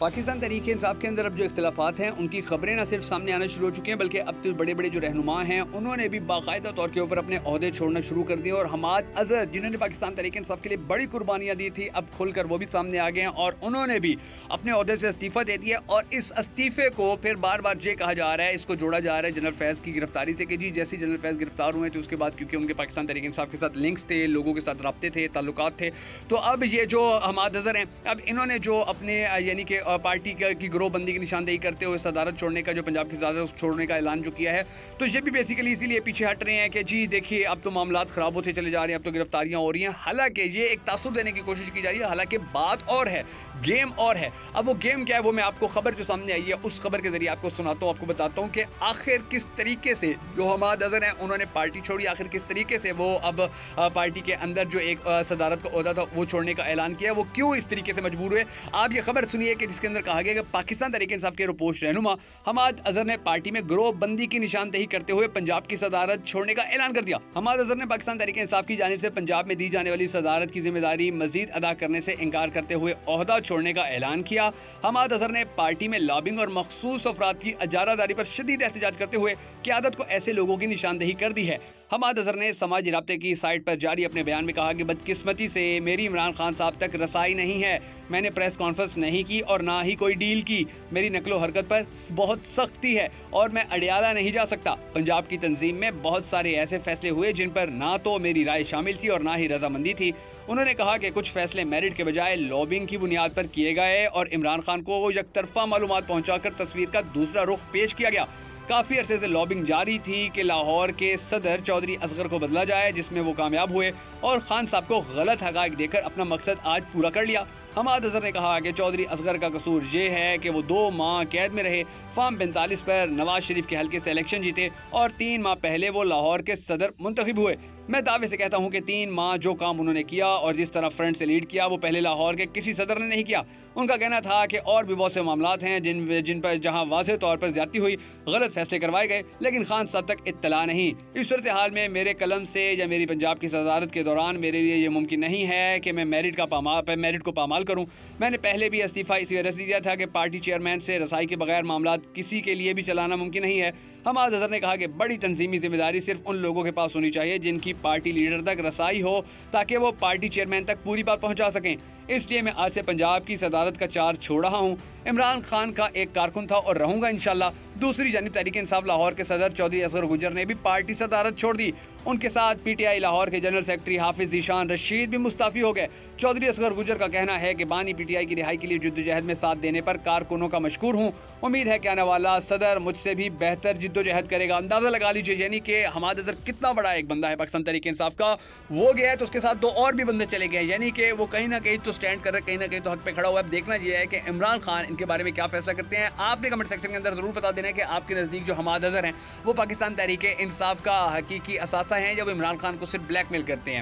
पाकिस्तान तहरीक-ए-इंसाफ के अंदर अब जो इख्तिलाफात हैं उनकी खबरें न सिर्फ सामने आना शुरू हो चुकी हैं बल्कि अब तो बड़े बड़े जो रहनुमा हैं उन्होंने भी बाकायदा तौर के ऊपर अपने ओहदे छोड़ना शुरू कर दिए और हमाद अजहर जिन्होंने पाकिस्तान तहरीक-ए-इंसाफ के लिए बड़ी कुर्बानियां दी थी अब खुलकर वो भी सामने आ गए हैं और उन्होंने भी अपने ओहदे से इस्तीफा दे दिया और इस इस्तीफे को फिर बार बार ये कहा जा रहा है, इसको जोड़ा जा रहा है जनरल फैज़ की गिरफ्तारी से कि जी जैसे जनरल फैज़ गिरफ्तार हुए तो उसके बाद क्योंकि उनके पाकिस्तान तहरीक-ए-इंसाफ के साथ लिंक्स थे, लोगों के साथ रब्ते थे, ताल्लुकात थे, तो अब ये जो हमाद अजहर हैं अब इन्होंने जो अपने यानी कि पार्टी की गिरोहबंदी की निशानदेही करते हुए सदारत छोड़ने का जो पंजाब की सदारत छोड़ने का ऐलान जो किया है, तो ये भी बेसिकली इसीलिए पीछे हट रहे हैं कि जी देखिए अब तो मामलात खराब होते चले जा रहे हैं, अब तो गिरफ्तारियां हो रही हैं। हालांकि ये एक तासुर देने की कोशिश की जा रही है, हालांकि बात और है, गेम और है। अब वो गेम क्या है वो मैं आपको खबर जो सामने आई है उस खबर के जरिए आपको सुनाता हूं, आपको बताता हूं कि आखिर किस तरीके से जो हमाद अजहर हैं उन्होंने पार्टी छोड़ी, आखिर किस तरीके से वो अब पार्टी के अंदर जो एक सदारत का ओहदा था वो छोड़ने का ऐलान किया, वो क्यों इस तरीके से मजबूर हुए। आप ये खबर सुनिए कि जिसके अंदर कहा गया कि पाकिस्तान तहरीक-ए-इंसाफ के पोस्ट रहनुमा हमाद अजहर ने पार्टी में गिरोहबंदी की निशानदेही करते हुए पंजाब की सदारत छोड़ने का ऐलान कर दिया। हमाद अजहर ने पाकिस्तान तहरीक-ए-इंसाफ की जानिब से पंजाब में दी जाने वाली सदारत की जिम्मेदारी मजीद अदा करने से इनकार करते हुए ओहदा छोड़ने का ऐलान किया। हमाद अजहर ने पार्टी में लॉबिंग और मखसूस अफराद की इजारादारी पर शदीद एहतजाज करते हुए क़यादत को ऐसे लोगों की निशानदेही कर दी है। हमाद अजहर ने समाजी राब्ते की साइट पर जारी अपने बयान में कहा कि बदकिस्मती से मेरी इमरान खान साहब तक रसाई नहीं है, मैंने प्रेस कॉन्फ्रेंस नहीं की और ना ही कोई डील की, मेरी नकलो हरकत पर बहुत सख्ती है और मैं अडियाला नहीं जा सकता। पंजाब की तंजीम में बहुत सारे ऐसे फैसले हुए जिन पर ना तो मेरी राय शामिल थी और ना ही रजामंदी थी। उन्होंने कहा कि कुछ फैसले मेरिट के बजाय लॉबिंग की बुनियाद पर किए गए और इमरान खान को यकतरफा मालूमात पहुंचाकर तस्वीर का दूसरा रुख पेश किया गया। काफी अरसे से लॉबिंग जारी थी कि लाहौर के सदर चौधरी असगर को बदला जाए, जिसमें वो कामयाब हुए और खान साहब को गलत हकायक देकर अपना मकसद आज पूरा कर लिया। हमाद अजहर ने कहा कि चौधरी असगर का कसूर ये है कि वो 2 माह कैद में रहे, फार्म 45 पर नवाज शरीफ के हल्के से इलेक्शन जीते और 3 माह पहले वो लाहौर के सदर मुंतखब हुए। मैं दावे से कहता हूं कि 3 माह जो काम उन्होंने किया और जिस तरह फ्रंट से लीड किया वो पहले लाहौर के किसी सदर ने नहीं किया। उनका कहना था कि और भी बहुत से मामलात हैं जिन पर जहां वाज़ेह तौर पर ज्यादती हुई, गलत फैसले करवाए गए, लेकिन खान साहब तक इत्तला नहीं। इस सूरत हाल में मेरे कलम से या मेरी पंजाब की सदारत के दौरान मेरे लिए ये मुमकिन नहीं है कि मैं मेरिट को पामाल करूं। मैंने पहले भी इस्तीफा इसी वजह से दिया था कि पार्टी चेयरमैन से रसाई के बगैर मामलात किसी के लिए भी चलाना मुमकिन नहीं है। हमाद अजहर ने कहा कि बड़ी तंजीमी जिम्मेदारी सिर्फ उन लोगों के पास होनी चाहिए जिनकी पार्टी लीडर तक रसाई हो ताकि वो पार्टी चेयरमैन तक पूरी बात पहुंचा सकें। इसलिए मैं आज से पंजाब की सदारत का चार्ज छोड़ रहा हूं। इमरान खान का एक कारकुन था और रहूंगा इंशाल्लाह। दूसरी जानिब तहरीक-ए-इंसाफ लाहौर के सदर चौधरी असगर गुजर ने भी पार्टी सदारत छोड़ दी। उनके साथ पीटीआई लाहौर के जनरल सेक्रेटरी हाफिज जीशान रशीद भी मुस्ताफी हो गए। चौधरी असगर गुजर का कहना है कि बानी पीटीआई की रिहाई के लिए जिद्दोजहद में साथ देने पर कारकुनों का मशकूर हूँ। उम्मीद है कि आने वाला सदर मुझसे भी बेहतर जिद्दोजहद करेगा। अंदाजा लगा लीजिए यानी कि हमाद अजहर कितना बड़ा एक बंदा है पाकिस्तान तहरीक-ए-इंसाफ का, वो गया है तो उसके साथ 2 और भी बंदे चले गए, यानी कि वो कहीं ना कहीं तो स्टैंड कर रहे, कहीं ना कहीं तो हक पे खड़ा हुआ है। अब देखना यह है कि इमरान खान इनके बारे में क्या फैसला करते हैं। आपने कमेंट सेक्शन के अंदर जरूर बता देना है कि आपके नजदीक जो हमाद अजहर हैं वो पाकिस्तान तहरीक-ए-इंसाफ का हकीकी असासा हैं या वो इमरान खान को सिर्फ ब्लैकमेल करते हैं।